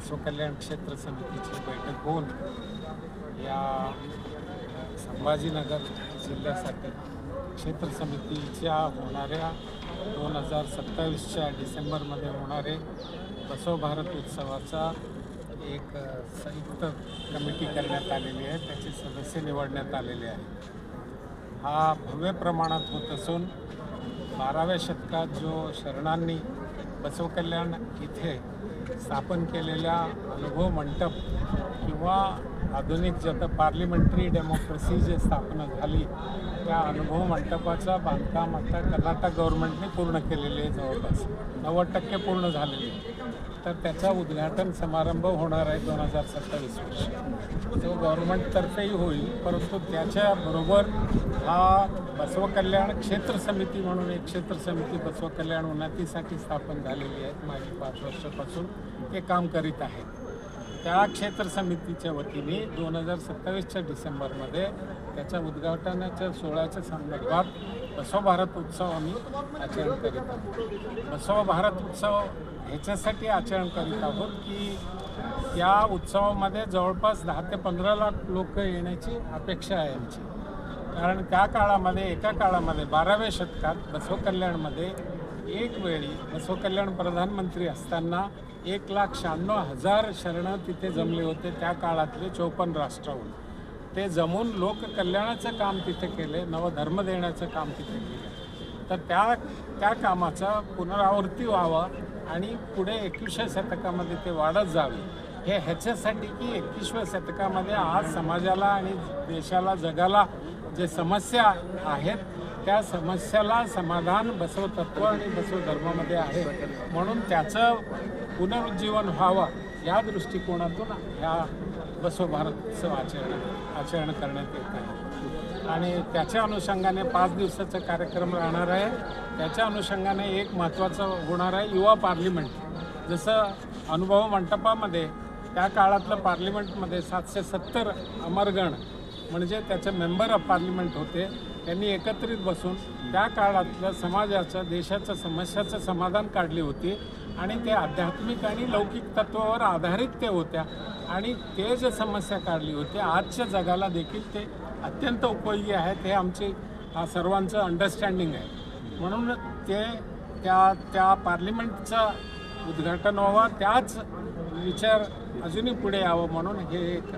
बसव कल्याण क्षेत्र समितीची बैठक होऊन या संभाजीनगर जिल्ह्यासाठी क्षेत्र समितीच्या होणाऱ्या 2027च्या डिसेंबरमध्ये होणारे बसव भारत उत्सवाचा एक संयुक्त कमिटी करण्यात आलेली आहे, त्याचे सदस्य निवडण्यात आलेले आहेत. हा भव्य प्रमाणात होत असून 12व्या शतकात जो शरणांनी बसव कल्याण इथे स्थापन केलेल्या अनुभव मंडप किंवा आधुनिक जे पार्लिमेंटरी डेमोक्रेसी जे स्थापना झाली त्या अनुभव मंडपाचं बांधकाम आता कर्नाटक गव्हर्नमेंटने पूर्ण केलेले आहे, जवळपास 90% पूर्ण झालेले आहे. तर त्याचा उद्घाटन समारंभ होणार आहे 2027 वर्षी. तो गव्हर्नमेंटतर्फेही होईल, परंतु त्याच्याबरोबर हा बसव कल्याण क्षेत्र समिती म्हणून एक क्षेत्र समिती बसव कल्याण उन्नतीसाठी स्थापन झालेली आहे. मागील 5 वर्षापासून ते काम करीत आहेत. त्या क्षेत्र समितीच्या वतीने 2027च्या डिसेंबरमध्ये त्याच्या उद्घाटनाच्या सोहळ्याच्या संदर्भात बसव भारत उत्सव आम्ही आचरण करीत आहोत. बसव भारत उत्सव ह्याच्यासाठी आचरण करीत आहोत की या उत्सवामध्ये जवळपास 10 ते 15 लाख लोक येण्याची अपेक्षा आहे आमची. कारण त्या काळामध्ये एका काळामध्ये 12व्या शतकात बसव कल्याणमध्ये एक वेळी बसव कल्याण प्रधानमंत्री असताना 1,96,000 शरण तिथे जमले होते. त्या काळातले 54 राष्ट्राहून ते जमून लोककल्याणाचं काम तिथे केले, नवधर्म देण्याचं काम तिथे केलं. तर त्या कामाचा पुनरावृत्ती व्हावा आणि पुढे 21व्या शतकामध्ये ते वाढत जावे ह्याच्यासाठी की 21व्या शतकामध्ये आज समाजाला आणि देशाला जगाला जे समस्या आहेत त्या समस्याला समाधान बसव तत्व आणि बसव धर्मामध्ये आहे, म्हणून त्याचं पुनरुज्जीवन व्हावं या दृष्टिकोनातून ह्या बसव भारत उत्सव आचरण करण्यात येत आहे. आणि त्याच्या अनुषंगाने 5 दिवसाचा कार्यक्रम राहणार आहे. त्याच्या अनुषंगाने एक महत्त्वाचं होणार आहे युवा पार्लिमेंट. जसं अनुभव मंडपामध्ये त्या काळातलं पार्लिमेंटमध्ये 770 अमरगण म्हणजे त्याचे मेंबर ऑफ पार्लिमेंट होते. त्यांनी एकत्रित बसून त्या काळातलं समाजाचं देशाच्या समस्याचं समाधान काढली होती आणि ते आध्यात्मिक आणि लौकिक तत्वावर आधारित ते होत्या आणि ते जे समस्या काढली होती आजच्या जगाला देखील ते अत्यंत उपयोगी आहेत हे आमचे सर्वांचं अंडरस्टँडिंग आहे. म्हणून ते त्या पार्लिमेंटचं उद्घाटन व्हावं, त्याच विचार अजूनही पुढे यावं म्हणून हे एक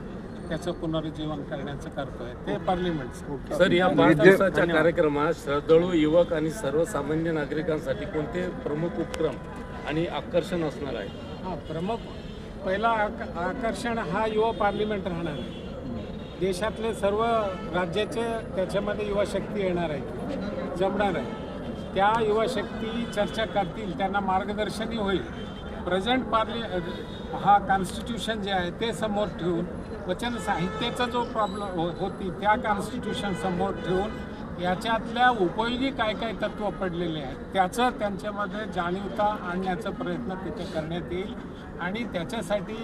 त्याचं पुनरुज्जीवन करण्याचं करतोय ते पार्लिमेंट. सर, या 5 दिवसाच्या कार्यक्रमात श्रद्धाळू युवक आणि सर्वसामान्य नागरिकांसाठी कोणते प्रमुख उपक्रम आणि आकर्षण असणार आहे? हां, प्रमुख पहिला आकर्षण हा युवा पार्लिमेंट राहणार आहे. देशातले सर्व राज्याचे त्याच्यामध्ये युवा शक्ती येणार आहे, जमणार आहे. त्या युवा शक्ती चर्चा करतील, त्यांना मार्गदर्शनही होईल. प्रेझेंट हा कॉन्स्टिट्यूशन जे आहे ते समोर ठेवून वचन साहित्याचा जो प्रॉब्लेम होती त्या कॉन्स्टिट्यूशन समोर ठेवून याच्यातल्या उपयोगी काय काय तत्त्व पडलेले आहेत त्याचं त्यांच्यामध्ये जाणीवता आणण्याचा प्रयत्न तिथे करण्यात येईल. आणि त्याच्यासाठी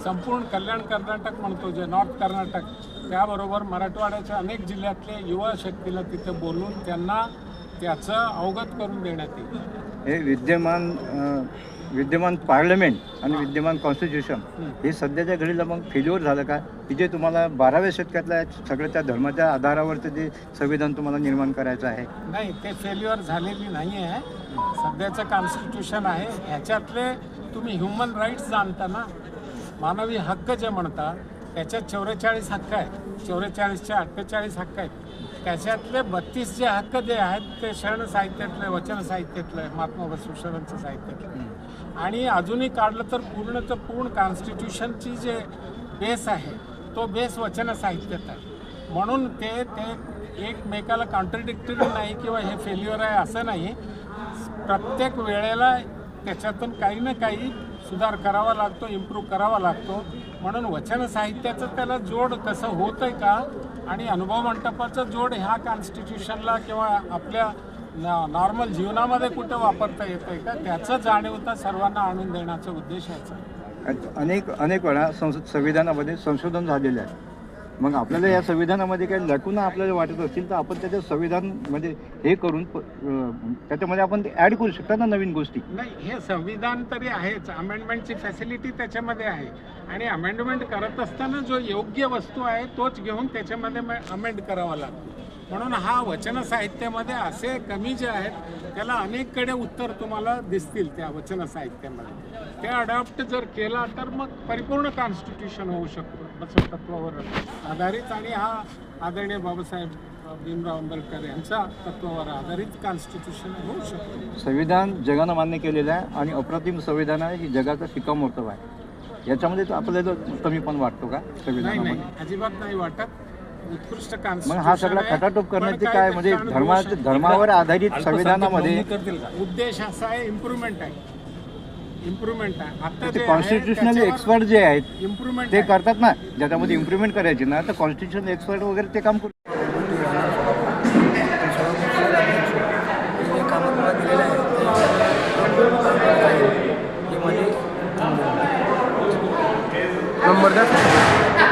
संपूर्ण कल्याण कर्नाटक म्हणतो जे नॉर्थ कर्नाटक त्याबरोबर मराठवाड्याच्या अनेक जिल्ह्यातले युवा शक्तीला तिथे बोलून त्यांना त्याचं अवगत करून देण्यात येईल. हे विद्यमान पार्लमेंट आणि विद्यमान कॉन्स्टिट्यूशन हे सध्याच्या घडीला मग फेल्युअर झालं का की जे तुम्हाला 12व्या शतकातल्या सगळ्या त्या धर्माच्या आधारावरचं जे संविधान तुम्हाला निर्माण करायचं आहे? नाही, ते फेल्युअर झालेली नाही आहे. सध्याचं कॉन्स्टिट्यूशन आहे ह्याच्यातले तुम्ही ह्युमन राईट्स जाणता ना, मानवी हक्क जे म्हणता त्याच्यात 44 हक्क आहेत. 44चे 48 हक्क आहेत. त्याच्यातले 32 जे हक्क जे आहेत ते शरण साहित्यातले वचन साहित्यातलं आहे, महात्मा बसवेश्वरांचं साहित्यातलं. आणि अजूनही काढलं तर पूर्ण कॉन्स्टिट्यूशनची जे बेस आहे तो बेस वचन साहित्यात आहे. म्हणून ते एकमेकाला कॉन्ट्रडिक्टरी नाही किंवा हे फेल्युअर आहे असं नाही. प्रत्येक वेळेला त्याच्यातून काही ना काही सुधार करावा लागतो, इम्प्रूव्ह करावा लागतो. म्हणून वचन साहित्याचं त्याला जोड कसं होतं आहे का आणि अनुभव मंडपाचं जोड ह्या कॉन्स्टिट्यूशनला किंवा आपल्या नॉर्मल जीवनामध्ये कुठं वापरता येतं आहे का त्याचं जाणीवता सर्वांना आणून देण्याचा उद्देश याचा. अनेक वेळा संविधानामध्ये संशोधन झालेलं आहे मग आपल्याला या संविधानामध्ये काही लकुना आपल्याला वाटत असतील तर आपण त्याच्या संविधानमध्ये हे करून त्याच्यामध्ये आपण ते ॲड करू शकता ना नवीन गोष्टी. नाही, हे संविधान तरी आहेच, अमेंडमेंटची फॅसिलिटी त्याच्यामध्ये आहे आणि अमेंडमेंट करत असताना जो योग्य वस्तू आहे तोच घेऊन त्याच्यामध्ये अमेंड करावा लागतो. म्हणून हा वचन साहित्यामध्ये असे कमी जे आहेत त्याला अनेककडे उत्तर तुम्हाला दिसतील त्या वचन साहित्यामध्ये. ते अडॉप्ट जर केला तर मग परिपूर्ण कॉन्स्टिट्यूशन होऊ शकतो बसव तत्वावर आधारित, आणि हा आदरणीय बाबासाहेब भीमराव आंबेडकर यांच्या तत्वावर आधारित कॉन्स्टिट्यूशन होऊ शकतो. संविधान जगानं मान्य केलेलं आहे आणि अप्रतिम संविधान आहे, ही जगाचा शिक्कामोर्तब आहे. याच्यामध्ये तो आपल्याला कमी पण वाटतो का नाही संविधानामध्ये? नाही, अजिबात नाही वाटत. उत्कृष्ट मग कॉन्स्टिट्यूशन हा सगळा आहे. खटाटोप पण करण्याचे काय काय ते म्हणजे कानून धर्मावर आधारित संविधानामध्ये करतील का? उद्देश असा आहे, इम्प्रूव्हमेंट आहे. इम्प्रूव्हमेंट आहे. आता ते कॉन्स्टिट्युशनल एक्सपर्ट जे आहेत इम्प्रूव्हमेंट ते करतात ना, ज्याच्यामध्ये इम्प्रुव्हमेंट करायची ना, तर कॉन्स्टिट्युशनल एक्सपर्ट वगैरे ते काम करतात. नंबर द्या.